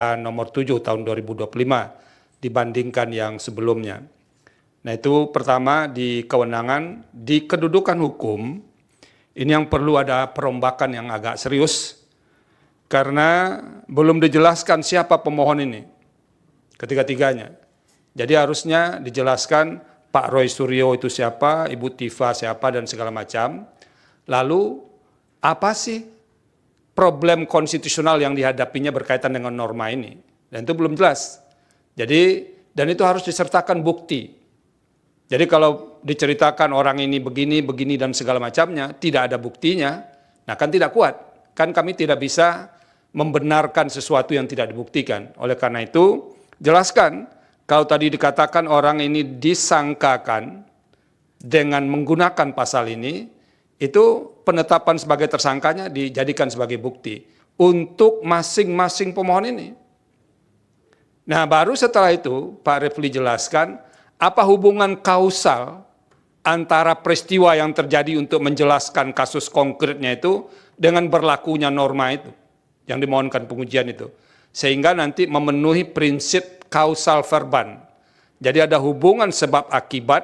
nomor 7 tahun 2025 dibandingkan yang sebelumnya. Nah, itu pertama di kewenangan. Di kedudukan hukum, ini yang perlu ada perombakan yang agak serius, karena belum dijelaskan siapa pemohon ini, ketiga-tiganya. Jadi harusnya dijelaskan Pak Roy Suryo itu siapa, Ibu Tifa siapa, dan segala macam. Lalu, apa sih problem konstitusional yang dihadapinya berkaitan dengan norma ini? Dan itu belum jelas. Jadi, dan itu harus disertakan bukti. Jadi kalau diceritakan orang ini begini, begini, dan segala macamnya, tidak ada buktinya, nah kan tidak kuat. Kan kami tidak bisa membenarkan sesuatu yang tidak dibuktikan. Oleh karena itu, jelaskan, kalau tadi dikatakan orang ini disangkakan dengan menggunakan pasal ini, itu penetapan sebagai tersangkanya dijadikan sebagai bukti untuk masing-masing pemohon ini. Nah, baru setelah itu Pak Refli jelaskan apa hubungan kausal antara peristiwa yang terjadi untuk menjelaskan kasus konkretnya itu dengan berlakunya norma itu yang dimohonkan pengujian itu. Sehingga nanti memenuhi prinsip kausal verban. Jadi ada hubungan sebab akibat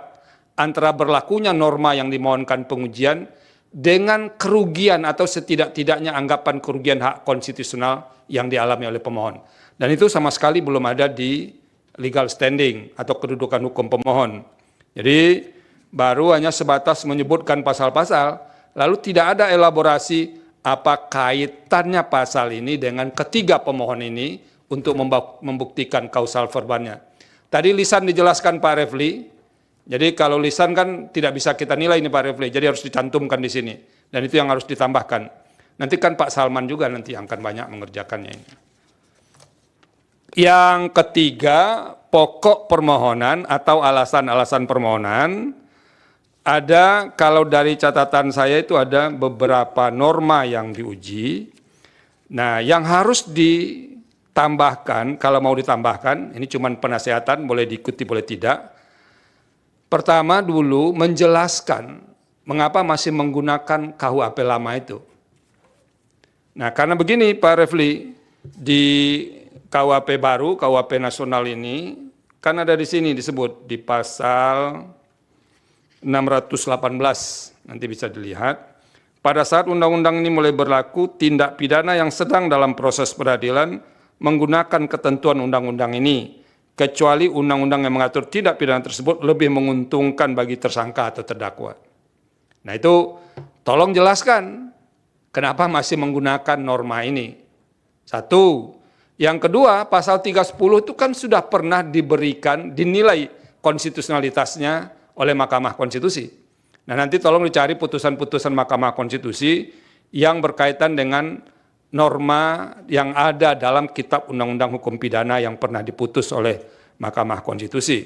antara berlakunya norma yang dimohonkan pengujian dengan kerugian atau setidak-tidaknya anggapan kerugian hak konstitusional yang dialami oleh pemohon. Dan itu sama sekali belum ada di legal standing atau kedudukan hukum pemohon. Jadi baru hanya sebatas menyebutkan pasal-pasal, lalu tidak ada elaborasi apa kaitannya pasal ini dengan ketiga pemohon ini untuk membuktikan kausal verbannya. Tadi lisan dijelaskan Pak Refli, jadi kalau lisan kan tidak bisa kita nilai ini Pak Refli, jadi harus dicantumkan di sini. Dan itu yang harus ditambahkan. Nanti kan Pak Salman juga nanti akan banyak mengerjakannya ini. Yang ketiga, pokok permohonan atau alasan-alasan permohonan. Ada, kalau dari catatan saya itu ada beberapa norma yang diuji. Nah, yang harus ditambahkan, kalau mau ditambahkan, ini cuma penasehatan, boleh diikuti, boleh tidak. Pertama dulu menjelaskan mengapa masih menggunakan KUHP lama itu. Nah, karena begini Pak Refli, di KUHP baru, KUHP nasional ini, kan ada di sini disebut di pasal 618, nanti bisa dilihat. Pada saat undang-undang ini mulai berlaku, tindak pidana yang sedang dalam proses peradilan menggunakan ketentuan undang-undang ini, kecuali undang-undang yang mengatur tindak pidana tersebut lebih menguntungkan bagi tersangka atau terdakwa. Nah itu tolong jelaskan kenapa masih menggunakan norma ini. Satu. Yang kedua, pasal 310 itu kan sudah pernah dinilai konstitusionalitasnya oleh Mahkamah Konstitusi. Nah nanti tolong dicari putusan-putusan Mahkamah Konstitusi yang berkaitan dengan norma yang ada dalam Kitab Undang-Undang Hukum Pidana yang pernah diputus oleh Mahkamah Konstitusi.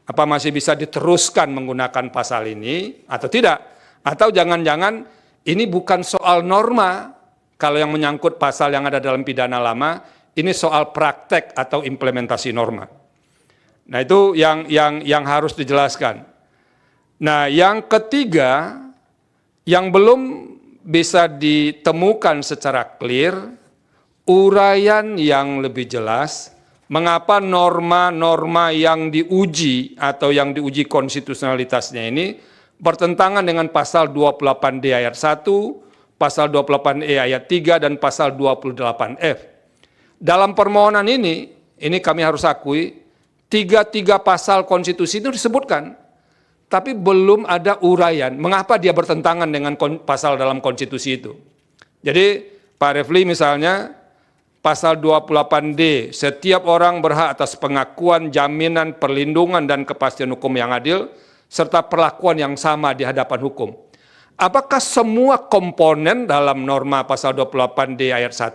Apa masih bisa diteruskan menggunakan pasal ini atau tidak? Atau jangan-jangan ini bukan soal norma, kalau yang menyangkut pasal yang ada dalam pidana lama, ini soal praktek atau implementasi norma. Nah itu yang harus dijelaskan. Nah yang ketiga, yang belum bisa ditemukan secara clear, uraian yang lebih jelas, mengapa norma-norma yang diuji atau yang diuji konstitusionalitasnya ini bertentangan dengan pasal 28D ayat 1, pasal 28E ayat 3, dan pasal 28F. Dalam permohonan ini kami harus akui, tiga pasal konstitusi itu disebutkan, tapi belum ada uraian mengapa dia bertentangan dengan pasal dalam konstitusi itu. Jadi Pak Refli misalnya, pasal 28D, setiap orang berhak atas pengakuan, jaminan, perlindungan, dan kepastian hukum yang adil, serta perlakuan yang sama di hadapan hukum. Apakah semua komponen dalam norma pasal 28D ayat 1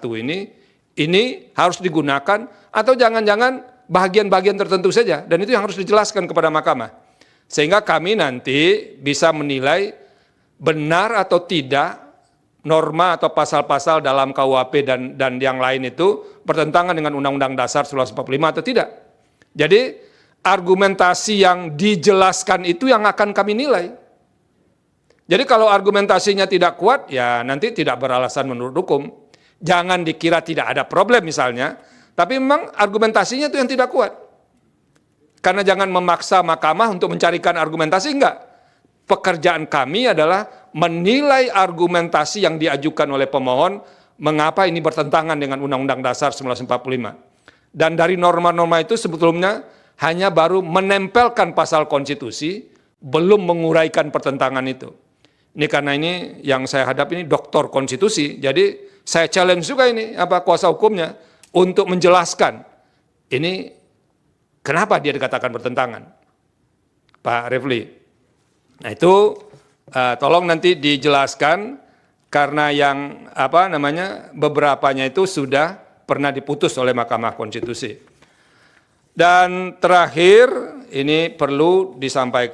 ini harus digunakan, atau jangan-jangan bagian-bagian tertentu saja, dan itu yang harus dijelaskan kepada mahkamah. Sehingga kami nanti bisa menilai benar atau tidak norma atau pasal-pasal dalam KUHP dan yang lain itu bertentangan dengan Undang-Undang Dasar 1945 atau tidak. Jadi argumentasi yang dijelaskan itu yang akan kami nilai. Jadi kalau argumentasinya tidak kuat, ya nanti tidak beralasan menurut hukum. Jangan dikira tidak ada problem misalnya, Tapi memang argumentasinya itu yang tidak kuat. Karena jangan memaksa mahkamah untuk mencarikan argumentasi, enggak. Pekerjaan kami adalah menilai argumentasi yang diajukan oleh pemohon, mengapa ini bertentangan dengan Undang-Undang Dasar 1945. Dan dari norma-norma itu sebetulnya hanya baru menempelkan pasal konstitusi, belum menguraikan pertentangan itu. Ini karena ini yang saya hadapi ini doktor konstitusi, jadi saya challenge juga ini kuasa hukumnya untuk menjelaskan ini kenapa dia dikatakan bertentangan, Pak Refli. Nah itu tolong nanti dijelaskan karena yang beberapanya itu sudah pernah diputus oleh Mahkamah Konstitusi. Dan terakhir ini perlu disampaikan